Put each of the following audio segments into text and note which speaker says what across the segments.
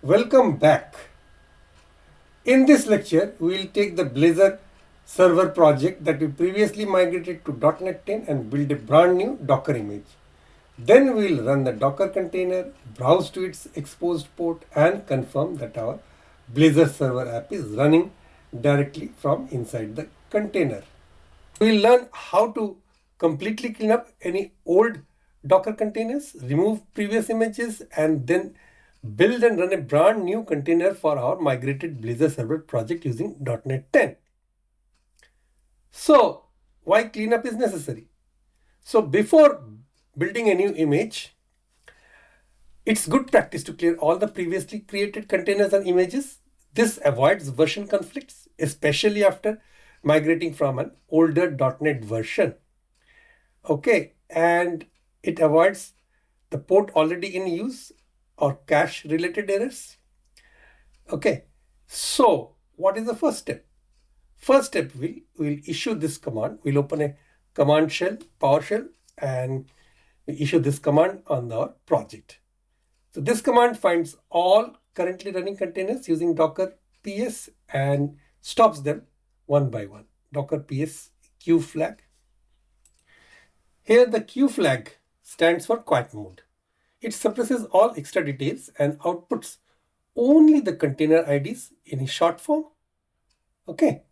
Speaker 1: Welcome back. In this lecture, we will take the Blazor server project that we previously migrated to .NET 10 and build a brand new Docker image. Then we will run the Docker container, browse to its exposed port and confirm that our Blazor server app is running directly from inside the container. We will learn how to completely clean up any old Docker containers, remove previous images, and then build and run a brand new container for our migrated Blazor server project using .NET 10. So, why cleanup is necessary? So, before building a new image, it's good practice to clear all the previously created containers and images. This avoids version conflicts, especially after migrating from an older .NET version. Okay, and it avoids the port already in use or cache related errors. Okay, so what is the first step? First step, we'll issue this command. We'll open a command shell, PowerShell, and we issue this command on our project. So this command finds all currently running containers using Docker PS and stops them one by one. Docker PS Q flag. Here the Q flag stands for quiet mode. It suppresses all extra details and outputs only the container IDs in a short form. Okay,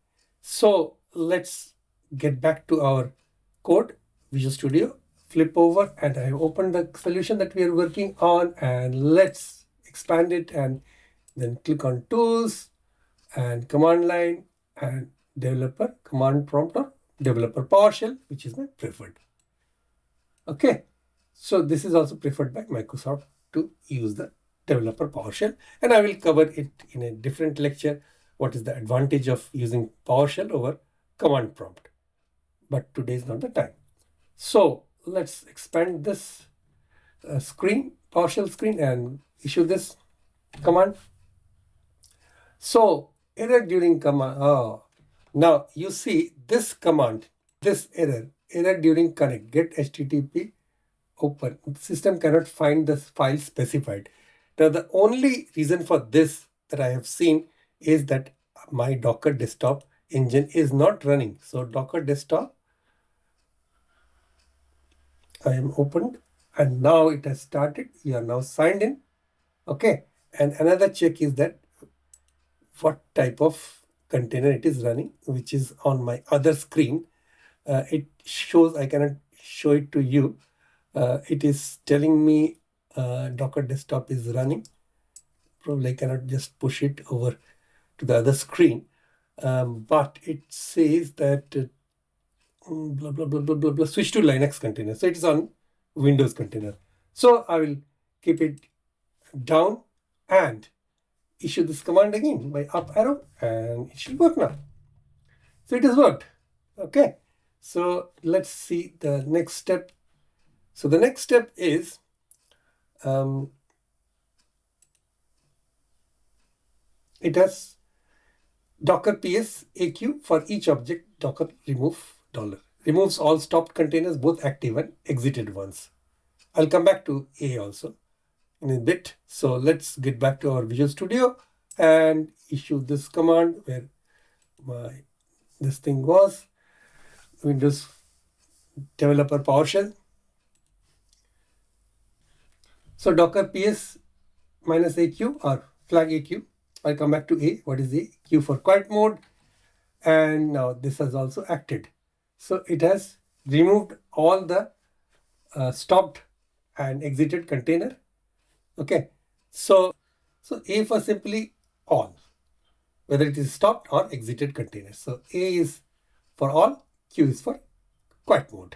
Speaker 1: so let's get back to our code, Visual Studio, flip over, and I have opened the solution that we are working on, and let's expand it and then click on Tools and Command Line and Developer Command Prompt or Developer PowerShell, which is my preferred. Okay, so this is also preferred by Microsoft to use the Developer PowerShell, and I will cover it in a different lecture. What is the advantage of using PowerShell over command prompt? But today is not the time. So let's expand this screen, PowerShell screen, and issue this command. So error during command. Oh, now you see this command, this error during connect, get HTTP open. The system cannot find the file specified. Now the only reason for this that I have seen is that my Docker desktop engine is not running. So Docker desktop, I am opened and now it has started. You are now signed in. Okay. And another check is that what type of container it is running, which is on my other screen. It shows, I cannot show it to you. It is telling me Docker desktop is running. Probably I cannot just push it over to the other screen. But it says that blah, blah, blah, blah, blah, blah, switch to Linux container. So it is on Windows container. So I will keep it down and issue this command again by up arrow, and it should work now. So it has worked. Okay. So let's see the next step. So the next step is it has Docker PS AQ for each object. Docker remove $. Removes all stopped containers, both active and exited ones. I'll come back to A also in a bit. So let's get back to our Visual Studio and issue this command where this thing was Windows Developer PowerShell. So Docker PS minus AQ or flag AQ. I'll come back to A. What is A? Q for quiet mode. And now this has also acted. So it has removed all the stopped and exited container. Okay. So A for simply all, whether it is stopped or exited container. So A is for all, Q is for quiet mode.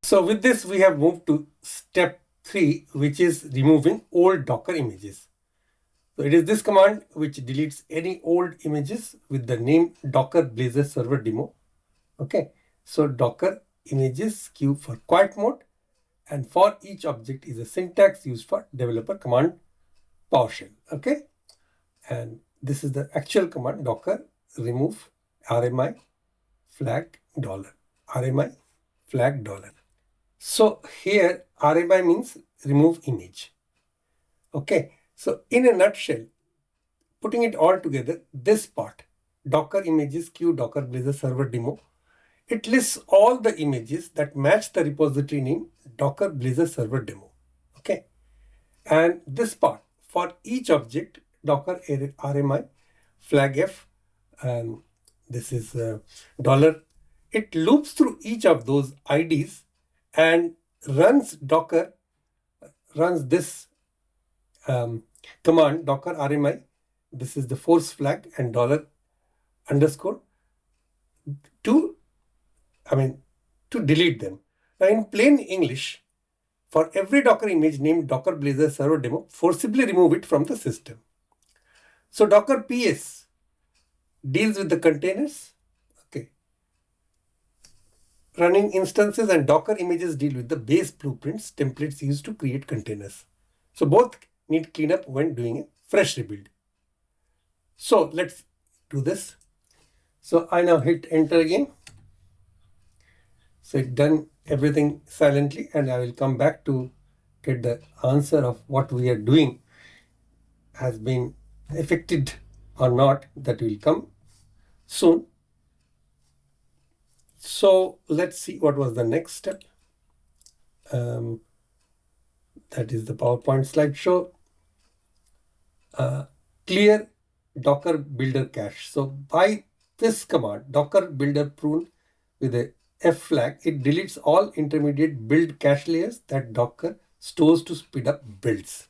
Speaker 1: So with this, we have moved to step 3, which is removing old Docker images. So it is this command which deletes any old images with the name Docker Blazor Server Demo. Okay, so Docker images Q for quiet mode, and for each object is a syntax used for developer command PowerShell. Okay, and this is the actual command Docker remove RMI flag $, RMI flag $. So here RMI means remove image. Okay. So in a nutshell, putting it all together, this part, Docker images Q Docker Blazor Server Demo, it lists all the images that match the repository name Docker Blazor Server Demo. Okay. And this part, for each object, Docker RMI, flag F, and this is dollar. It loops through each of those IDs and runs this command, Docker RMI. This is the force flag and dollar underscore to delete them. Now in plain English, for every Docker image named Docker Blazor Server Demo, forcibly remove it from the system. So Docker PS deals with the containers. Okay. Running instances and Docker images deal with the base blueprints, templates used to create containers. So both need cleanup when doing a fresh rebuild. So let's do this. So I now hit enter again. So it's done everything silently, and I will come back to get the answer of what we are doing has been affected or not. That will come soon. So let's see what was the next step. That is the PowerPoint slideshow. Clear Docker builder cache. So by this command, Docker builder prune with a F flag, it deletes all intermediate build cache layers that Docker stores to speed up builds.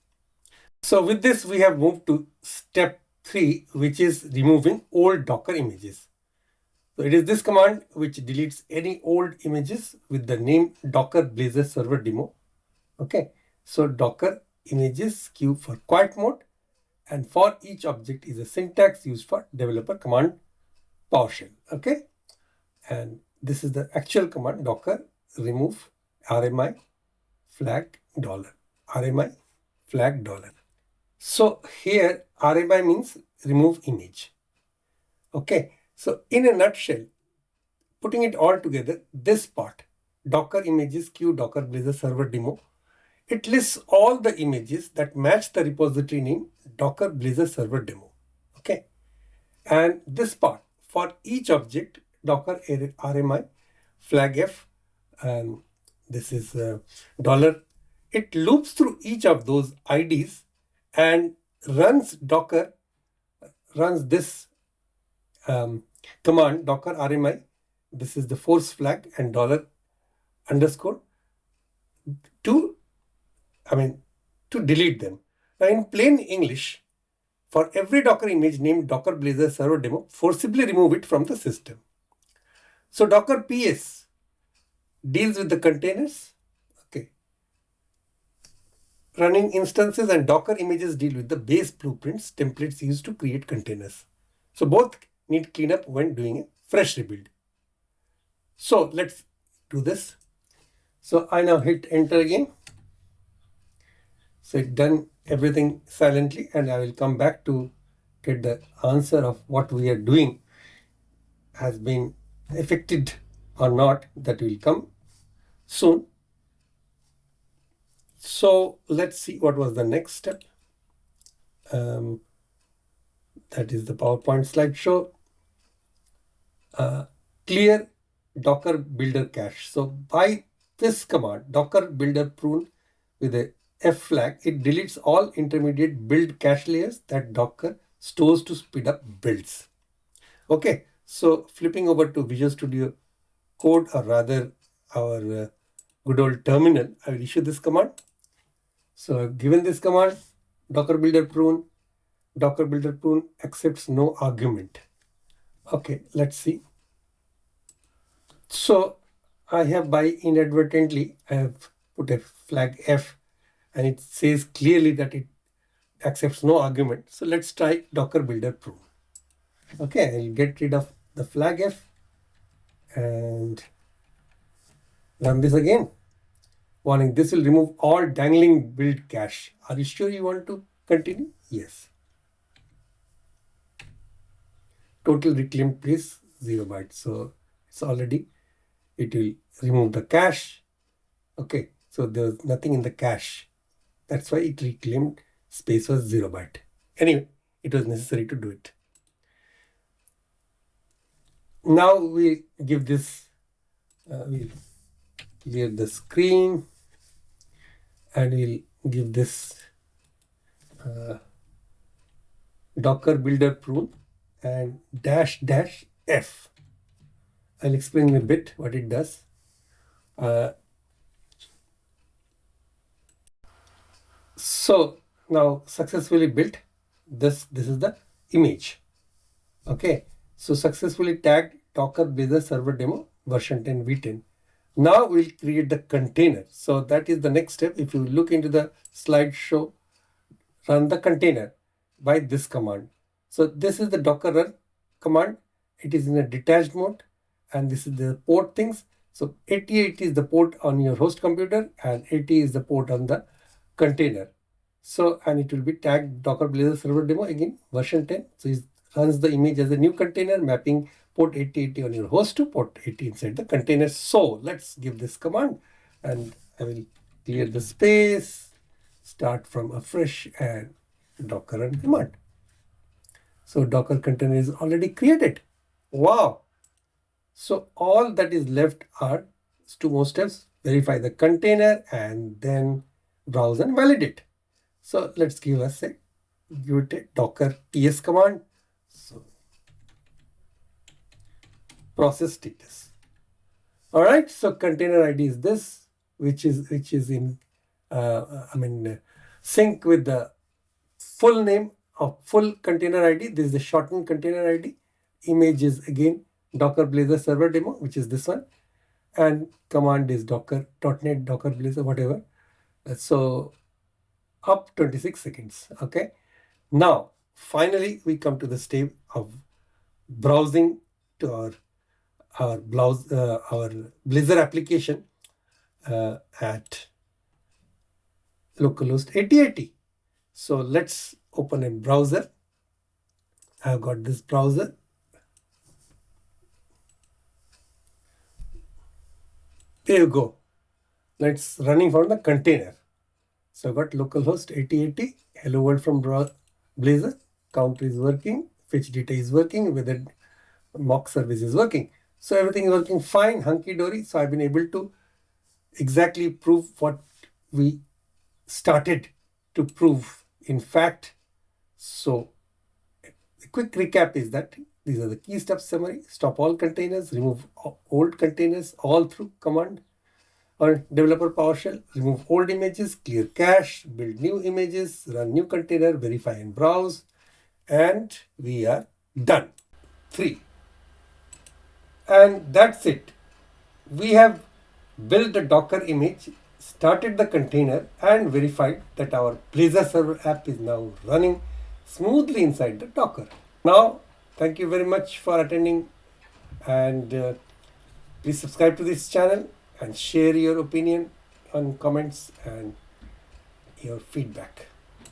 Speaker 1: So with this, we have moved to step 3, which is removing old Docker images. So it is this command which deletes any old images with the name Docker Blazor Server Demo. Okay. So Docker images Q for quiet mode, and for each object is a syntax used for developer command PowerShell. Okay. And this is the actual command, Docker remove RMI flag dollar, RMI flag dollar. So here RMI means remove image. Okay. So in a nutshell, putting it all together, this part, Docker images Q Docker Blazor Server Demo, it lists all the images that match the repository name Docker Blazor Server Demo. Okay. And this part, for each object, Docker RMI, flag F, and this is dollar. It loops through each of those IDs and runs this command, Docker RMI. This is the force flag and dollar underscore to delete them. Now in plain English, for every Docker image named Docker Blazor Server Demo, forcibly remove it from the system. So Docker PS deals with the containers. Okay. Running instances and Docker images deal with the base blueprints, templates used to create containers. So both need cleanup when doing a fresh rebuild. So let's do this. So I now hit enter again. So it's done everything silently, and I will come back to get the answer of what we are doing has been affected or not. That will come soon. So let's see what was the next step. That is the PowerPoint slideshow. Clear Docker builder cache. So by this command, Docker builder prune with a F flag, it deletes all intermediate build cache layers that Docker stores to speed up builds. Okay, so flipping over to Visual Studio Code, or rather our good old terminal, I will issue this command. So given this command, Docker builder prune accepts no argument. Okay, let's see. So I have inadvertently put a flag F, and it says clearly that it accepts no argument. So let's try Docker builder prune. Okay, I'll get rid of the flag F and run this again. Warning, this will remove all dangling build cache. Are you sure you want to continue? Yes. Total reclaimed place 0 bytes. So it's already, it will remove the cache. Okay, so there's nothing in the cache. That's why it reclaimed space was 0 byte. Anyway, it was necessary to do it. Now we give this, we'll clear the screen and we'll give this Docker builder prune and --f. I'll explain in a bit what it does. So now successfully built, this is the image. Okay, so successfully tagged Docker Blazor Server Demo version 10 v10. Now we'll create the container. So that is the next step. If you look into the slideshow, run the container by this command. So this is the Docker run command. It is in a detached mode, and this is the port things. So 88 is the port on your host computer and 80 is the port on the container. So, and it will be tagged Docker Blazor Server Demo again version 10. So it runs the image as a new container, mapping port 8080 on your host to port 80 inside the container. So let's give this command, and I will clear the space, start from afresh, and Docker run command. So Docker container is already created. Wow. So all that is left are two more steps: verify the container and then browse and validate. So let's give it a Docker ps command. So process status. All right. So container ID is this, which is in sync with the full name of full container ID. This is the shortened container ID. Image is again Docker Blazor Server Demo, which is this one, and command is docker.net Docker Blazor whatever. So up 26 seconds. Okay. Now finally we come to the stage of browsing to our Blazor application at localhost 8080. So let's open a browser. I've got this browser. There you go. Let's running from the container. So I've got localhost 8080, hello world from Blazor, count is working, fetch data is working, whether mock service is working. So everything is working fine, hunky-dory. So I've been able to exactly prove what we started to prove. In fact, so the quick recap is that these are the key steps summary: stop all containers, remove old containers all through command or developer PowerShell, remove old images, clear cache, build new images, run new container, verify and browse, and we are done. 3. And that's it. We have built the Docker image, started the container, and verified that our Blazor server app is now running smoothly inside the Docker. Now, thank you very much for attending, and please subscribe to this channel and share your opinion and comments and your feedback.